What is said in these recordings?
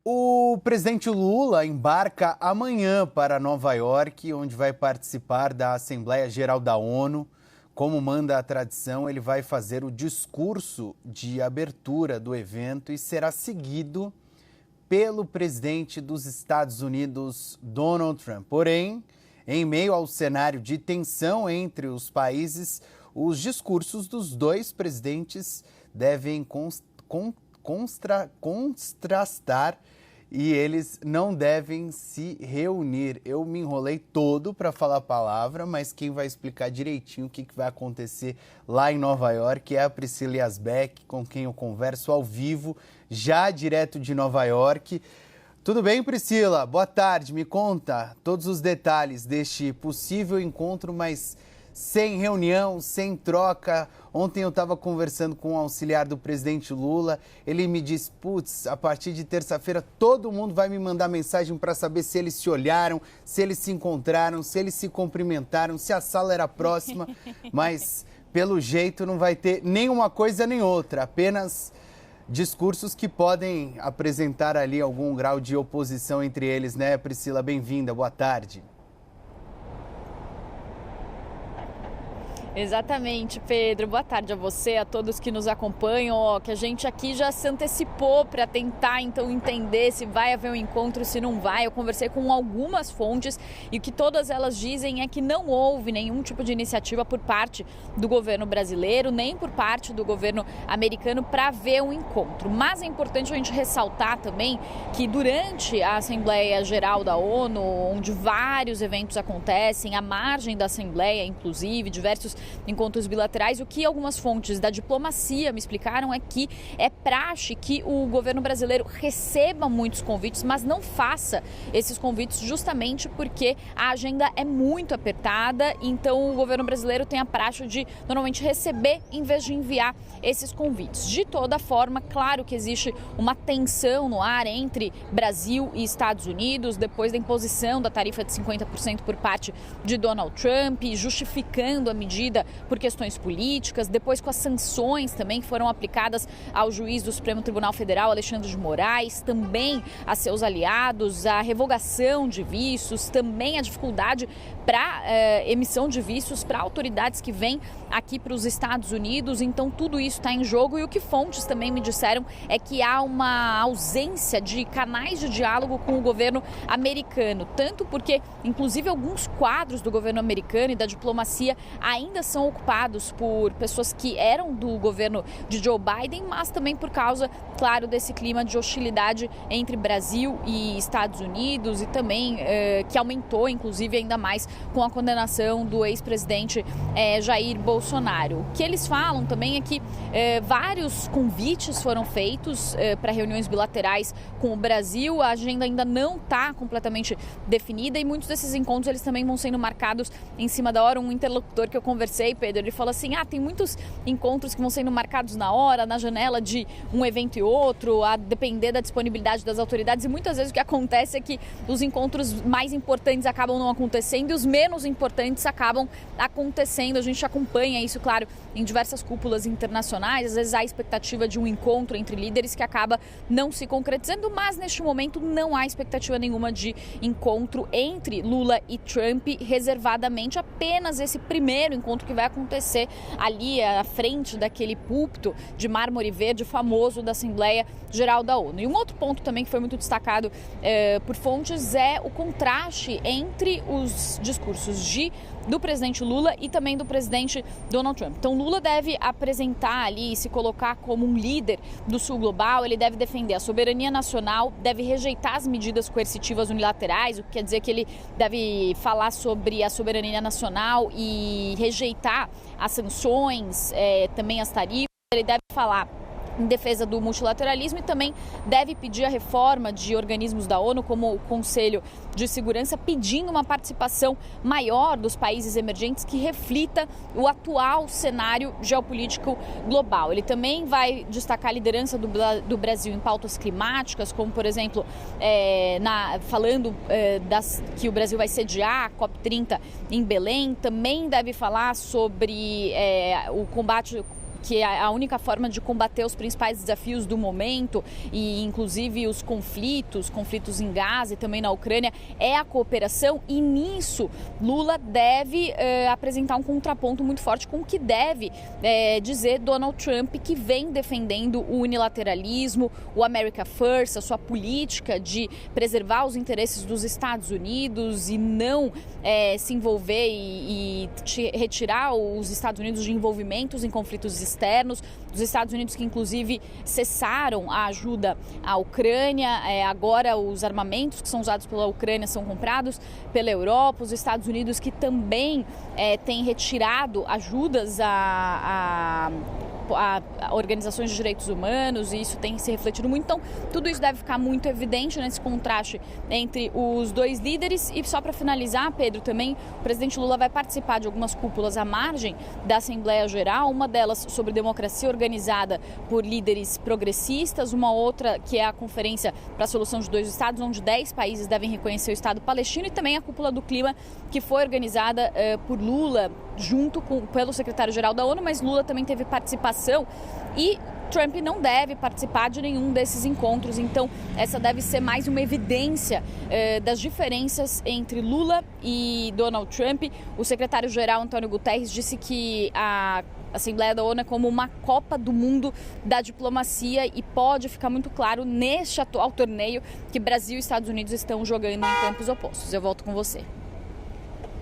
O presidente Lula embarca amanhã para Nova York, onde vai participar da Assembleia Geral da ONU. Como manda a tradição, ele vai fazer o discurso de abertura do evento e será seguido pelo presidente dos Estados Unidos, Donald Trump. Porém, em meio ao cenário de tensão entre os países, os discursos dos dois presidentes devem contrastar e eles não devem se reunir. Eu me enrolei todo para falar a palavra, mas quem vai explicar direitinho o que vai acontecer lá em Nova York é a Priscila Yazbek, com quem eu converso ao vivo, já direto de Nova York. Tudo bem, Priscila? Boa tarde. Me conta todos os detalhes deste possível encontro, mas sem reunião, sem troca. Ontem eu estava conversando com o auxiliar do presidente Lula. Ele me disse, putz, a partir de terça-feira todo mundo vai me mandar mensagem para saber se eles se olharam, se eles se encontraram, se eles se cumprimentaram, se a sala era próxima. Mas, pelo jeito, não vai ter nenhuma coisa nem outra. Apenas discursos que podem apresentar ali algum grau de oposição entre eles, né, Priscila? Bem-vinda, boa tarde. Exatamente, Pedro. Boa tarde a você, a todos que nos acompanham, que a gente aqui já se antecipou para tentar então entender se vai haver um encontro, se não vai. Eu conversei com algumas fontes e o que todas elas dizem é que não houve nenhum tipo de iniciativa por parte do governo brasileiro, nem por parte do governo americano para ver um encontro. Mas é importante a gente ressaltar também que durante a Assembleia Geral da ONU, onde vários eventos acontecem, à margem da Assembleia, inclusive, diversos encontros bilaterais, o que algumas fontes da diplomacia me explicaram é que é praxe que o governo brasileiro receba muitos convites, mas não faça esses convites justamente porque a agenda é muito apertada, então o governo brasileiro tem a praxe de normalmente receber em vez de enviar esses convites. De toda forma, claro que existe uma tensão no ar entre Brasil e Estados Unidos depois da imposição da tarifa de 50% por parte de Donald Trump, justificando a medida por questões políticas, depois com as sanções também que foram aplicadas ao juiz do Supremo Tribunal Federal, Alexandre de Moraes, também a seus aliados, a revogação de vistos, também a dificuldade para emissão de vistos para autoridades que vêm aqui para os Estados Unidos. Então tudo isso está em jogo e o que fontes também me disseram é que há uma ausência de canais de diálogo com o governo americano, tanto porque inclusive alguns quadros do governo americano e da diplomacia ainda são ocupados por pessoas que eram do governo de Joe Biden, mas também por causa, claro, desse clima de hostilidade entre Brasil e Estados Unidos e também que aumentou, inclusive, ainda mais com a condenação do ex-presidente Jair Bolsonaro. O que eles falam também é que vários convites foram feitos para reuniões bilaterais com o Brasil, a agenda ainda não está completamente definida e muitos desses encontros eles também vão sendo marcados em cima da hora. Um interlocutor que eu conversei, Pedro, ele falou assim, tem muitos encontros que vão sendo marcados na hora, na janela de um evento e outro, a depender da disponibilidade das autoridades, e muitas vezes o que acontece é que os encontros mais importantes acabam não acontecendo e os menos importantes acabam acontecendo. A gente acompanha isso, claro, em diversas cúpulas internacionais, às vezes há a expectativa de um encontro entre líderes que acaba não se concretizando, mas neste momento não há expectativa nenhuma de encontro entre Lula e Trump, reservadamente apenas esse primeiro encontro que vai acontecer ali à frente daquele púlpito de mármore verde famoso da Assembleia Geral da ONU. E um outro ponto também que foi muito destacado por fontes é o contraste entre os discursos do presidente Lula e também do presidente Donald Trump. Então Lula deve apresentar ali e se colocar como um líder do Sul global, ele deve defender a soberania nacional, deve rejeitar as medidas coercitivas unilaterais, o que quer dizer que ele deve falar sobre a soberania nacional e rejeitar as sanções, também as tarifas. Ele deve falar em defesa do multilateralismo e também deve pedir a reforma de organismos da ONU, como o Conselho de Segurança, pedindo uma participação maior dos países emergentes que reflita o atual cenário geopolítico global. Ele também vai destacar a liderança do Brasil em pautas climáticas, como, por exemplo, falando que o Brasil vai sediar a COP30 em Belém. Também deve falar sobre o combate que a única forma de combater os principais desafios do momento, e inclusive os conflitos em Gaza e também na Ucrânia, é a cooperação, e nisso Lula deve apresentar um contraponto muito forte com o que deve dizer Donald Trump, que vem defendendo o unilateralismo, o America First, a sua política de preservar os interesses dos Estados Unidos e não se envolver e retirar os Estados Unidos de envolvimentos em conflitos externos. Os Estados Unidos que inclusive cessaram a ajuda à Ucrânia, agora os armamentos que são usados pela Ucrânia são comprados pela Europa. Os Estados Unidos que também têm retirado ajudas a organizações de direitos humanos, e isso tem se refletido muito. Então, tudo isso deve ficar muito evidente nesse contraste entre os dois líderes. E só para finalizar, Pedro, também o presidente Lula vai participar de algumas cúpulas à margem da Assembleia Geral, uma delas sobre democracia organizada por líderes progressistas, uma outra que é a Conferência para a Solução de Dois Estados, onde 10 países devem reconhecer o Estado palestino, e também a Cúpula do Clima, que foi organizada por Lula pelo secretário-geral da ONU, mas Lula também teve participação, e Trump não deve participar de nenhum desses encontros. Então, essa deve ser mais uma evidência das diferenças entre Lula e Donald Trump. O secretário-geral Antônio Guterres disse que a Assembleia da ONU é como uma Copa do Mundo da diplomacia, e pode ficar muito claro neste atual torneio que Brasil e Estados Unidos estão jogando em campos opostos. Eu volto com você.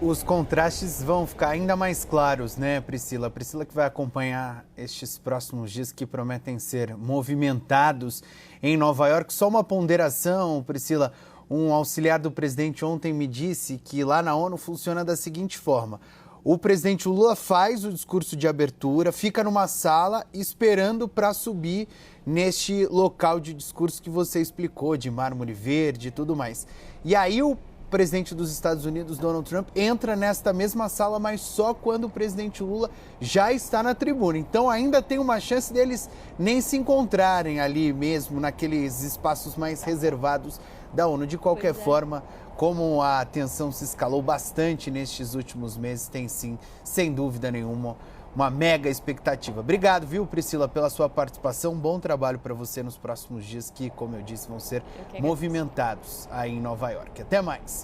Os contrastes vão ficar ainda mais claros, né, Priscila? Priscila que vai acompanhar estes próximos dias que prometem ser movimentados em Nova York. Só uma ponderação, Priscila. Um auxiliar do presidente ontem me disse que lá na ONU funciona da seguinte forma: o presidente Lula faz o discurso de abertura, fica numa sala esperando para subir neste local de discurso que você explicou, de mármore verde e tudo mais. E aí o presidente dos Estados Unidos, Donald Trump, entra nesta mesma sala, mas só quando o presidente Lula já está na tribuna. Então ainda tem uma chance deles nem se encontrarem ali mesmo, naqueles espaços mais reservados da ONU. De qualquer forma, como a tensão se escalou bastante nestes últimos meses, tem sim, sem dúvida nenhuma, uma mega expectativa. Obrigado, viu, Priscila, pela sua participação. Bom trabalho para você nos próximos dias que, como eu disse, vão ser movimentados aí em Nova York. Até mais.